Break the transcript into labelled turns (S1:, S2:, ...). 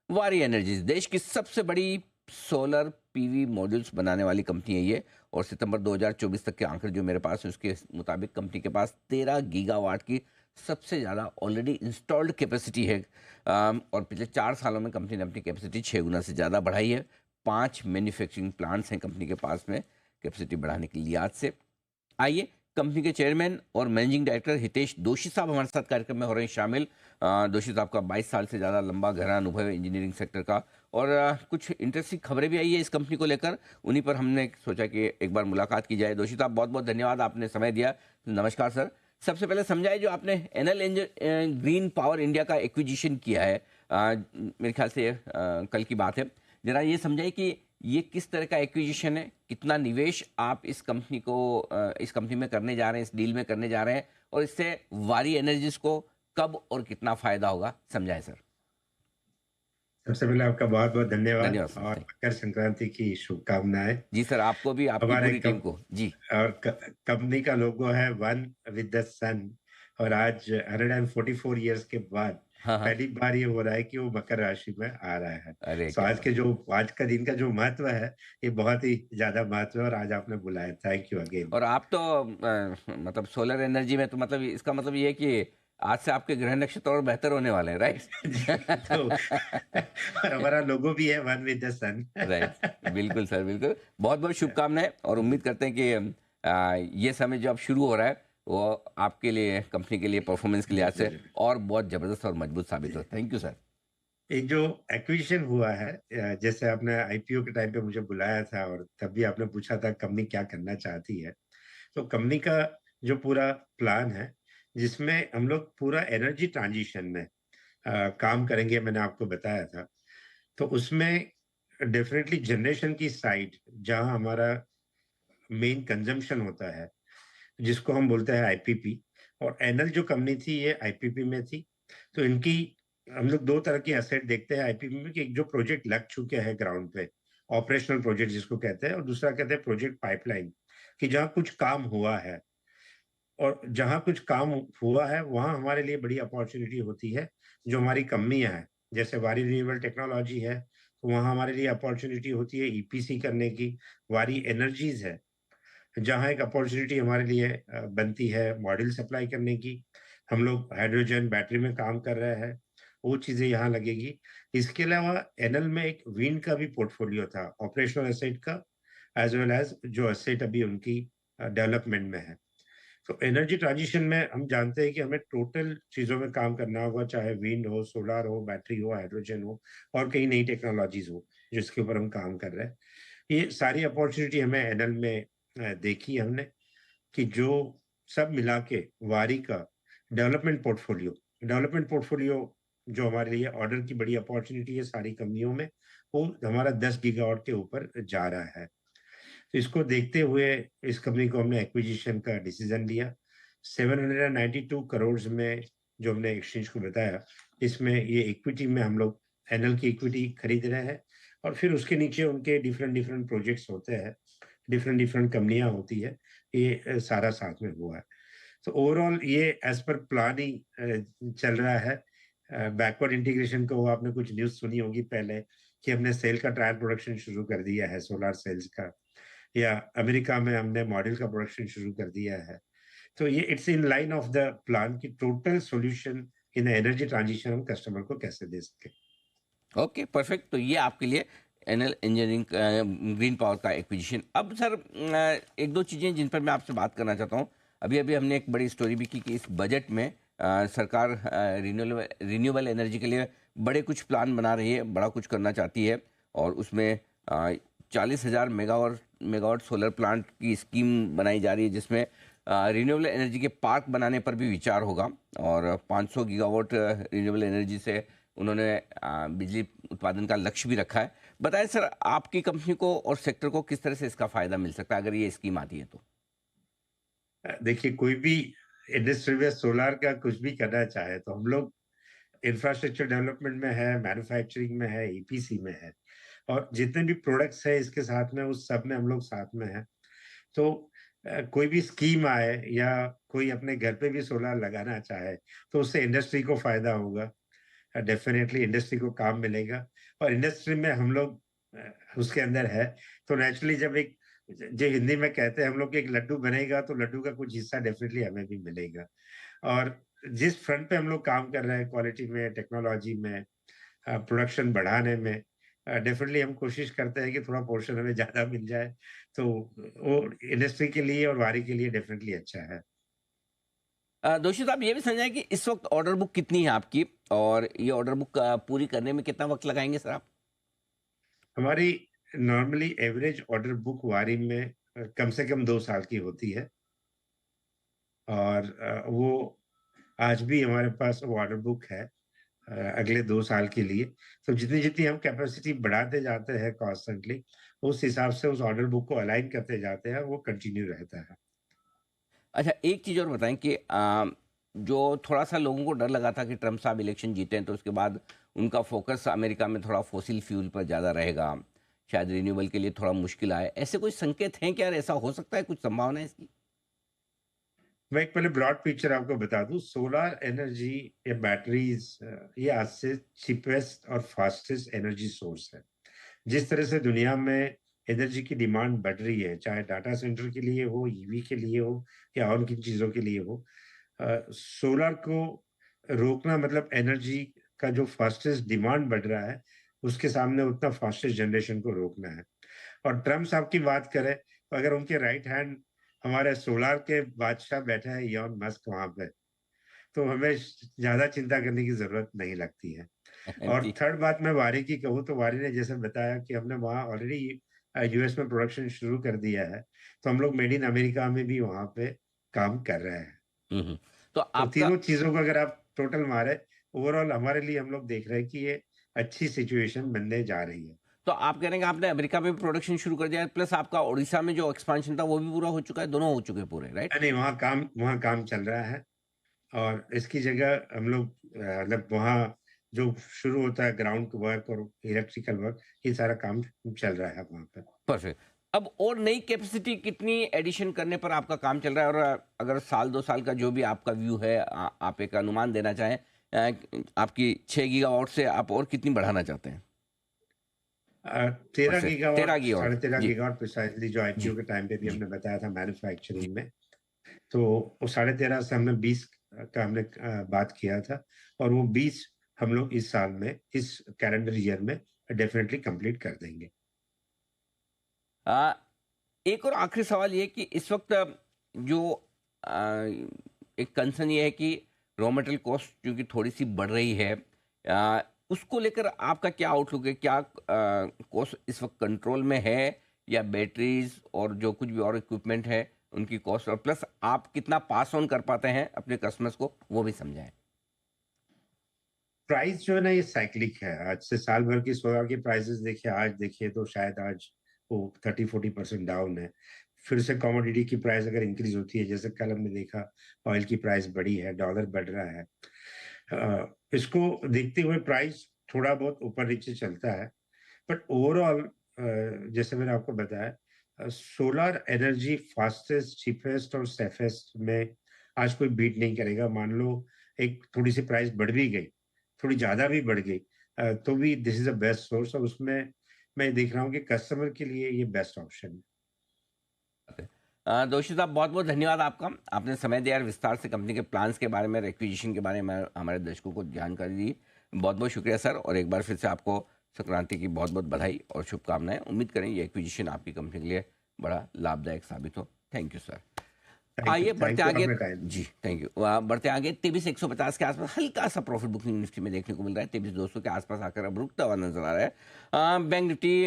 S1: वारी एनर्जीज देश की सबसे बड़ी सोलर पीवी मॉड्यूल्स बनाने वाली कंपनी है ये। और सितंबर 2024 तक के आंकड़े जो मेरे पास है उसके मुताबिक कंपनी के पास 13 गीगावाट की सबसे ज़्यादा ऑलरेडी इंस्टॉल्ड कैपेसिटी है। और पिछले 4 सालों में कंपनी ने अपनी कैपेसिटी 6 गुना से ज़्यादा बढ़ाई है। 5 मैन्युफैक्चरिंग प्लांट्स हैं कंपनी के पास में कैपेसिटी बढ़ाने की लिहाज से। आइए, कंपनी के चेयरमैन और मैनेजिंग डायरेक्टर हितेश दोशी साहब हमारे साथ कार्यक्रम में हो रहे हैं शामिल। दोशी साहब का 22 साल से ज़्यादा लंबा गहरा अनुभव है इंजीनियरिंग सेक्टर का। और कुछ इंटरेस्टिंग खबरें भी आई है इस कंपनी को लेकर, उन्हीं पर हमने सोचा कि एक बार मुलाकात की जाए। दोशी साहब, बहुत बहुत धन्यवाद, आपने समय दिया। नमस्कार सर। सबसे पहले समझाइए, जो आपने एनएल ग्रीन पावर इंडिया का एक्विजिशन किया है, मेरे ख्याल से कल की बात है, जरा ये समझाइए कि ये किस तरह का एक्विजिशन है, कितना निवेश आप इस कंपनी में करने जा रहे हैं, इस डील में करने जा रहे हैं, और इससे वारी एनर्जीज को कब और कितना फायदा होगा, समझाएं सर।
S2: सबसे पहले आपका बहुत बहुत धन्यवाद
S1: धन्यवाद सर।
S2: और
S1: थैंक
S2: मकर संक्रांति की शुभकामनाएं।
S1: जी सर, आपको भी, आपकी
S2: हमारे
S1: पूरी टीम
S2: कम
S1: को जी।
S2: और कंपनी का लोगो है वन विद द सन। और आज 144 इयर्स के बाद
S1: हाँ हाँ।
S2: पहली बार ये हो रहा है कि वो मकर राशि में आ रहा है।
S1: अरे
S2: सो
S1: क्या बात।
S2: आज का दिन का जो महत्व है, ये बहुत ही ज्यादा महत्व है और आज आपने बुलाया, थैंक यू अगेन।
S1: और आप तो मतलब सोलर एनर्जी में, तो मतलब इसका मतलब ये है कि आज से आपके ग्रह नक्षत्र और बेहतर होने वाले हैं,
S2: जी, तो
S1: राइट?
S2: और हमारा लोगो भी है one with the sun.
S1: Right. बिल्कुल सर, बिल्कुल। बहुत बहुत शुभकामनाएं, और उम्मीद करते हैं कि ये समय जो अब शुरू हो रहा है वो आपके लिए, कंपनी के लिए, परफॉर्मेंस के लिहाज से और बहुत ज़बरदस्त और मजबूत साबित हो। Thank you sir.
S2: एक जो एक्विजिशन हुआ है, जैसे आपने आईपीओ के टाइम पे मुझे बुलाया था और तब भी आपने पूछा था कंपनी क्या करना चाहती है। तो कंपनी का जो पूरा प्लान है, जिसमें हम लोग पूरा एनर्जी ट्रांजिशन में काम करेंगे, मैंने आपको बताया था। तो उसमें डेफिनेटली जनरेशन की साइड, जहां हमारा मेन कंजम्पशन होता है, जिसको हम बोलते हैं आईपीपी। और एनएल जो कंपनी थी ये आईपीपी में थी। तो इनकी हम लोग दो तरह की एसेट देखते हैं आईपीपी में, कि एक जो प्रोजेक्ट लग चुके हैं ग्राउंड पे, ऑपरेशनल प्रोजेक्ट जिसको कहते हैं, और दूसरा कहते हैं प्रोजेक्ट पाइपलाइन, कि जहाँ कुछ काम हुआ है। और जहाँ कुछ काम हुआ है वहाँ हमारे लिए बड़ी अपॉर्चुनिटी होती है। जो हमारी कंपनियां हैं, जैसे वारी रिन्यूएबल टेक्नोलॉजी है, तो वहाँ हमारे लिए अपॉर्चुनिटी होती है ईपीसी करने की। वारी एनर्जीज है, जहाँ एक अपॉर्चुनिटी हमारे लिए बनती है मॉड्यूल सप्लाई करने की। हम लोग हाइड्रोजन बैटरी में काम कर रहे हैं, वो चीजें यहाँ लगेगी। इसके अलावा एनएल में एक विंड का भी पोर्टफोलियो था, ऑपरेशनल एसेट का, एज वेल एज जो एसेट अभी उनकी डेवलपमेंट में है। तो एनर्जी ट्रांजिशन में हम जानते हैं कि हमें टोटल चीजों में काम करना होगा, चाहे विंड हो, सोलर हो, बैटरी हो, हाइड्रोजन हो, और कई नई टेक्नोलॉजीज हो जिसके ऊपर हम काम कर रहे हैं। ये सारी अपॉर्चुनिटी हमें एनएल में देखी हमने, कि जो सब मिला के वारी का डेवलपमेंट पोर्टफोलियो जो हमारे लिए ऑर्डर की बड़ी अपॉर्चुनिटी है सारी कंपनियों में, वो हमारा 10 गीगावाट के ऊपर जा रहा है। तो इसको देखते हुए इस कंपनी को हमने एक्विजिशन का डिसीजन लिया। 792 करोड़ में, जो हमने एक्सचेंज को बताया, इसमें ये इक्विटी में हम लोग एनएल की इक्विटी खरीद रहे हैं। और फिर उसके नीचे उनके डिफरेंट डिफरेंट प्रोजेक्ट्स होते हैं, डिफरेंट डिफरेंट कंपनियां होती है। ये सारा साथ में हुआ है। तो ओवरऑल ये एज पर प्लान ही चल रहा है। बैकवर्ड इंटीग्रेशन को आपने कुछ न्यूज़ सुनी होगी पहले, कि हमने सेल का ट्रायल प्रोडक्शन शुरू कर दिया है, सोलर सेल्स का। या अमेरिका में हमने मॉडल का प्रोडक्शन शुरू कर दिया है। तो ये it's in line of the plan की total solution in energy transition हम कस्टमर को कैसे दे सके।
S1: Okay, perfect. तो ये आपके लिए एनएल इंजीनियरिंग ग्रीन पावर का एक्विजिशन। अब सर, एक दो चीज़ें जिन पर मैं आपसे बात करना चाहता हूँ। अभी अभी हमने एक बड़ी स्टोरी भी की कि इस बजट में सरकार रिन्यूएबल एनर्जी के लिए बड़े कुछ प्लान बना रही है, बड़ा कुछ करना चाहती है। और उसमें 40,000 मेगावाट सोलर प्लांट की स्कीम बनाई जा रही है, जिसमें रिन्यूएबल एनर्जी के पार्क बनाने पर भी विचार होगा। और 500 गीगावाट रिन्यूएबल एनर्जी से उन्होंने बिजली उत्पादन का लक्ष्य भी रखा है। बताएं सर, आपकी कंपनी को और सेक्टर को किस तरह से इसका फायदा मिल सकता है अगर ये स्कीम आती है तो?
S2: देखिए, कोई भी इंडस्ट्री में सोलर का कुछ भी करना चाहे तो हम लोग इंफ्रास्ट्रक्चर डेवलपमेंट में है, मैन्युफैक्चरिंग में है, ईपीसी में है, और जितने भी प्रोडक्ट्स है इसके साथ में, उस सब में हम लोग साथ में हैं। तो कोई भी स्कीम आए या कोई अपने घर पे भी सोलर लगाना चाहे, तो उससे इंडस्ट्री को फायदा होगा। डेफ़िनेटली इंडस्ट्री को काम मिलेगा और इंडस्ट्री में हम लोग उसके अंदर है, तो नेचुरली जब एक जो हिंदी में कहते हैं हम लोग कि एक लड्डू बनेगा, तो लड्डू का कुछ हिस्सा डेफ़िनेटली हमें भी मिलेगा। और जिस फ्रंट पे हम लोग काम कर रहे हैं क्वालिटी में, टेक्नोलॉजी में, प्रोडक्शन बढ़ाने में, डेफ़िनेटली हम कोशिश करते हैं कि थोड़ा पोर्शन हमें ज़्यादा मिल जाए, तो वो इंडस्ट्री के लिए और वारी के लिए डेफ़िनेटली अच्छा है।
S1: दोषी साहब ये भी समझाएं कि इस वक्त ऑर्डर बुक कितनी है आपकी और ये ऑर्डर बुक पूरी करने में कितना वक्त लगाएंगे सर आप?
S2: हमारी नॉर्मली एवरेज ऑर्डर बुक वारी में कम से कम 2 साल की होती है और वो आज भी हमारे पास वो ऑर्डर बुक है अगले 2 साल के लिए। तो जितनी-जितनी हम कैपेसिटी बढ़ाते जाते हैं कॉन्स्टेंटली, उस हिसाब से उस ऑर्डर बुक को अलाइन करते जाते हैं, वो कंटिन्यू रहता है।
S1: अच्छा, एक चीज़ और बताएं कि जो थोड़ा-सा लोगों को डर लगा था कि ट्रम्प साहब इलेक्शन जीते हैं, तो उसके बाद उनका फ़ोकस अमेरिका में थोड़ा फ़ॉसिल फ्यूल पर ज़्यादा रहेगा, शायद रिन्यूएबल के लिए थोड़ा मुश्किल आए। ऐसे कोई संकेत हैं क्या? यार ऐसा हो सकता है, कुछ संभावना है इसकी?
S2: मैं एक पहले ब्रॉड पिक्चर आपको बता दूँ, सोलर एनर्जी या बैटरीज़ ये आज से चीपेस्ट और फास्टेस्ट एनर्जी सोर्स है। जिस तरह से दुनिया में एनर्जी की डिमांड बढ़ रही है, चाहे डाटा सेंटर के लिए हो, ईवी के लिए हो या और किन चीज़ों के लिए हो, सोलर को रोकना मतलब एनर्जी का जो फास्टेस्ट डिमांड बढ़ रहा है, उसके सामने उतना फास्टेस्ट जनरेशन को रोकना है। और ट्रम्प साहब की बात करें, तो अगर उनके राइट हैंड हमारे सोलर के बादशाह बैठे हैं इलॉन मस्क वहाँ पे, तो हमें ज़्यादा चिंता करने की ज़रूरत नहीं लगती है। और
S1: जी।
S2: थर्ड बात मैं वारी की कहूँ तो वारी ने जैसे बताया कि हमने वहाँ ऑलरेडी यूएस में प्रोडक्शन शुरू कर दिया है, तो हम लोग मेड इन अमेरिका में भी वहाँ पे काम कर रहे हैं।
S1: हुँ, हुँ। तो
S2: तो
S1: आपका
S2: तीनों चीज़ों को अगर आप टोटल मारे, ओवरऑल हमारे लिए हम लोग देख रहे हैं कि ये अच्छी सिचुएशन बनने जा रही है।
S1: तो आप कह रहे हैं कि आपने अमेरिका में भी प्रोडक्शन शुरू कर दिया है, प्लस आपका ओडिशा में जो एक्सपांशन था, वो भी पूरा हो चुका है? दोनों हो चुके हैं पूरे, राइट?
S2: नहीं, वहाँ काम चल रहा है और इसकी जगह हम लोग मतलब वहाँ जो शुरू होता है ग्राउंड वर्क और इलेक्ट्रिकल वर्क, ये सारा काम चल रहा है वहाँ पे।
S1: परफेक्ट। अब और नई कैपेसिटी कितनी एडिशन करने पर आपका काम चल रहा है? और अगर साल 2 साल का जो भी आपका व्यू है, आप एक अनुमान देना चाहें, आपकी 6 गीगावाट से आप और कितनी बढ़ाना चाहते हैं?
S2: 13
S1: परफेक्ट, 13
S2: गीगावाट,
S1: गीगावाट।
S2: साढ़े 13
S1: जी,
S2: गीगावाट प्रिसाइज़ली जो
S1: जी,
S2: आईपीओ के टाइम पे भी
S1: जी।
S2: हमने बताया था मैन्युफैक्चरिंग में, तो वो 13.5 से हमने 20 का हमने बात किया था और वो 20 हम लोग इस साल में, इस कैलेंडर ईयर में डेफ़िनिटली कंप्लीट कर देंगे।
S1: अ, एक और आखिरी सवाल ये कि इस वक़्त जो एक कंसर्न ये है कि रॉ मटेरियल कॉस्ट क्योंकि थोड़ी-सी बढ़ रही है, उसको लेकर आपका क्या आउटलुक है? क्या कॉस्ट इस वक़्त कंट्रोल में है या बैटरीज़ और जो कुछ भी और इक्विपमेंट है, उनकी कॉस्ट और प्लस आप कितना पास ऑन कर पाते हैं अपने कस्टमर्स को, वो भी समझाएँ?
S2: प्राइस जो है ना ये साइक्लिक है। आज से साल भर की सोया की प्राइसेज़ देखिए, आज देखिए तो शायद आज वो 30-40% डाउन है। फिर से कमोडिटी की प्राइस अगर इंक्रीज़ होती है, जैसे कल हमने देखा ऑयल की प्राइस बढ़ी है, डॉलर बढ़ रहा है। इसको देखते हुए प्राइस थोड़ा बहुत ऊपर-नीचे चलता है। बट ओवरऑल जैसे मैंने आपको बताया सोलर एनर्जी फास्टेस्ट, चीपेस्ट और सेफेस्ट में आज कोई बीट नहीं करेगा। मान लो एक थोड़ी-सी प्राइस बढ़ भी गई, थोड़ी ज़्यादा भी बढ़ गई तो भी this is the best source और उसमें मैं देख रहा हूँ कि कस्टमर के लिए ये बेस्ट ऑप्शन है।
S1: दोषी साहब, बहुत-बहुत धन्यवाद आपका। आपने समय दिया और विस्तार से कंपनी के प्लान्स के बारे में, एक्विजिशन के बारे में हमारे दर्शकों को जानकारी दी। बहुत-बहुत शुक्रिया सर, और एक बार फिर से आपको संक्रांति की बहुत-बहुत बधाई और शुभकामनाएँ। उम्मीद करें ये एक्विजिशन आपकी कंपनी के लिए बड़ा लाभदायक साबित हो। Thank you sir. आइए बढ़ते
S2: थैंक यू
S1: आगे।
S2: आपने टाइम
S1: जी, थैंक यू। बढ़ते आगे 23,150 के आसपास हल्का-सा प्रॉफिट बुकिंग निफ्टी में देखने को मिल रहा है। 23,200 के आसपास आकर अब रुकता हुआ नज़र आ रहा है। Bank Nifty